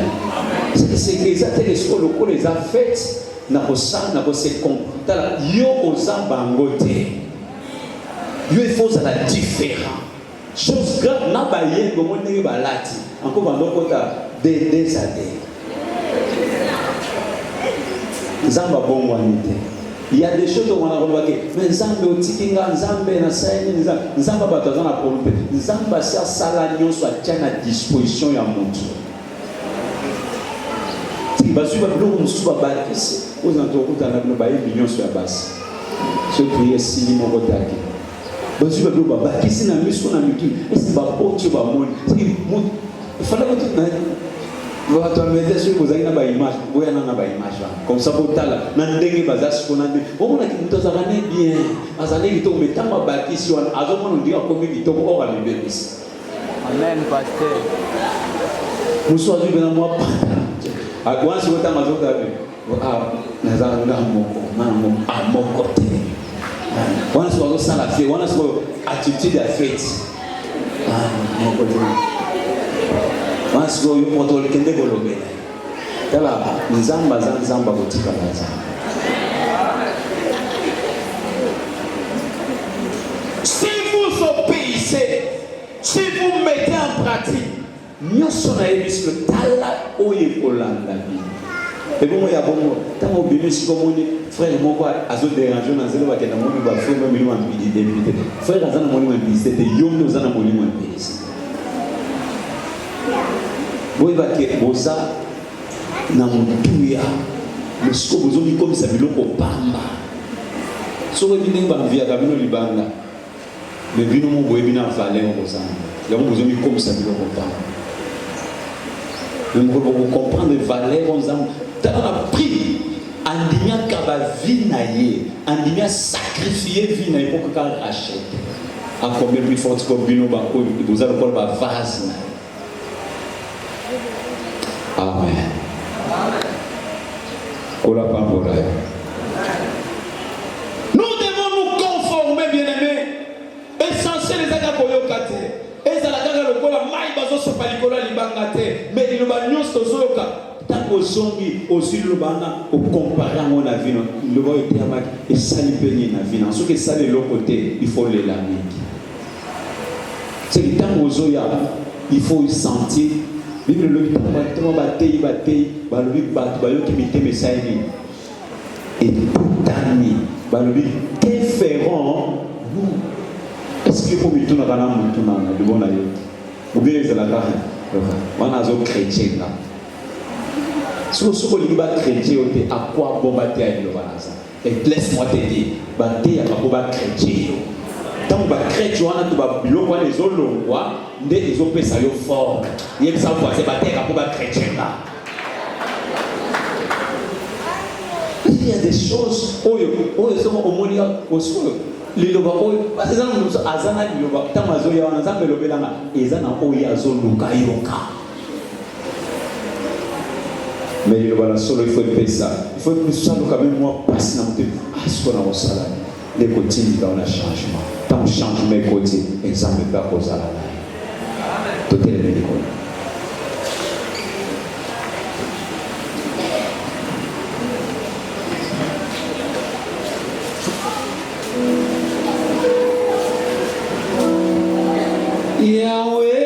C'est que les ateliers les a fait n'a pas se comporter yo osa bangote yo il faut ça la différent chose grave n'a pas yé comme on n'est pas lati encore bandoko ta des années zamba bongo anite il y a des choses où on a remarqué mais zamba otikinga nzambe na saini nzamba bataza na problème nzamba sia sala nyonso atia à disposition ya mutu. Basi ba bilo musuba bakisi ozantokuta na bino ba millions sur la base ce prier sili moko taki basi ba bilo bakisi na miso na mitu esi ba potio ba moni fala ko tuna va to mettre sur kozaki na ba image boya na ba image comme ça botala na ndenge bazasi ko na ndenge omona ki muto azakane bien azali to metama bakisi wana azomona ndio akomi bitoko ora libebisi amen pasteur muso azu bena mo pa once you tell me that nazanga moko amoko te once you go sala fe once you attitude ya faith moko te once you go moto lekende bolobe tala nzamba kotika naza si vous obéissez si vous mettez en pratique nyonso na yebiso tala oye kolanda bi et bon ya bongo tant obéi siko moni frère moko azo déranger na zelo bakenda moni ba frère moni wa mbidi député frère azana moni wa mbidi c'était yomno zana moni wa mbidi boy ba ke boza na mutuya mais ce que vous avez comme ça, vous avez pamba. Si vous avez une vie à Camino Libanda, mais vous avez une valeur aux âmes. Vous avez comme ça, vous avez pamba. Vous comprendre les valeurs aux âmes. Dans la prie, Andimia kaba vie naïe, Andimia sacrifier vie naïe pour que quelqu'un rachète. À combien plus fort que vous avez encore la vase. Amen. Nous devons nous conformer, bien-aimés. Essentiel les agapoyokate. Et ça la gaga le kola mai bazo sopalikola libangate. Mais il va nous sozoka. Tant que zongi aussi le bana au comparer à mon avis, le voit été amac et sali peigné na vie. En ce que ça de l'autre côté, il faut les lamer. C'est le temps où il faut sentir. Bible le dit tellement bataille balobi balo qui mette message et tout ami balobi que feront nous est-ce que pour mituna kana mutuna na de bona yo ou bien les la garde wana zo chrétien là so li ba chrétien ote à quoi bon bataille à lo bana ça et laisse-moi te dire bataille à ko ba chrétien tant ba chrétien wana to ba biloko les olongwa nde ezopesa yo fort yeb sa fois c'est bataille à ko ba chrétien là. Il y a des choses où sont au monde aussi liloba oyo parce que ça azana liloba tamazo ya wana zambe lobelanga ezana oyo azoluka yoka mais liloba la solo il faut faire ça il faut que ça quand même moi passe dans mon ah ce qu'on a au salaire les quotidiens dans le changement tant changement côté exemple pas cause à la tout est le médical. Yahweh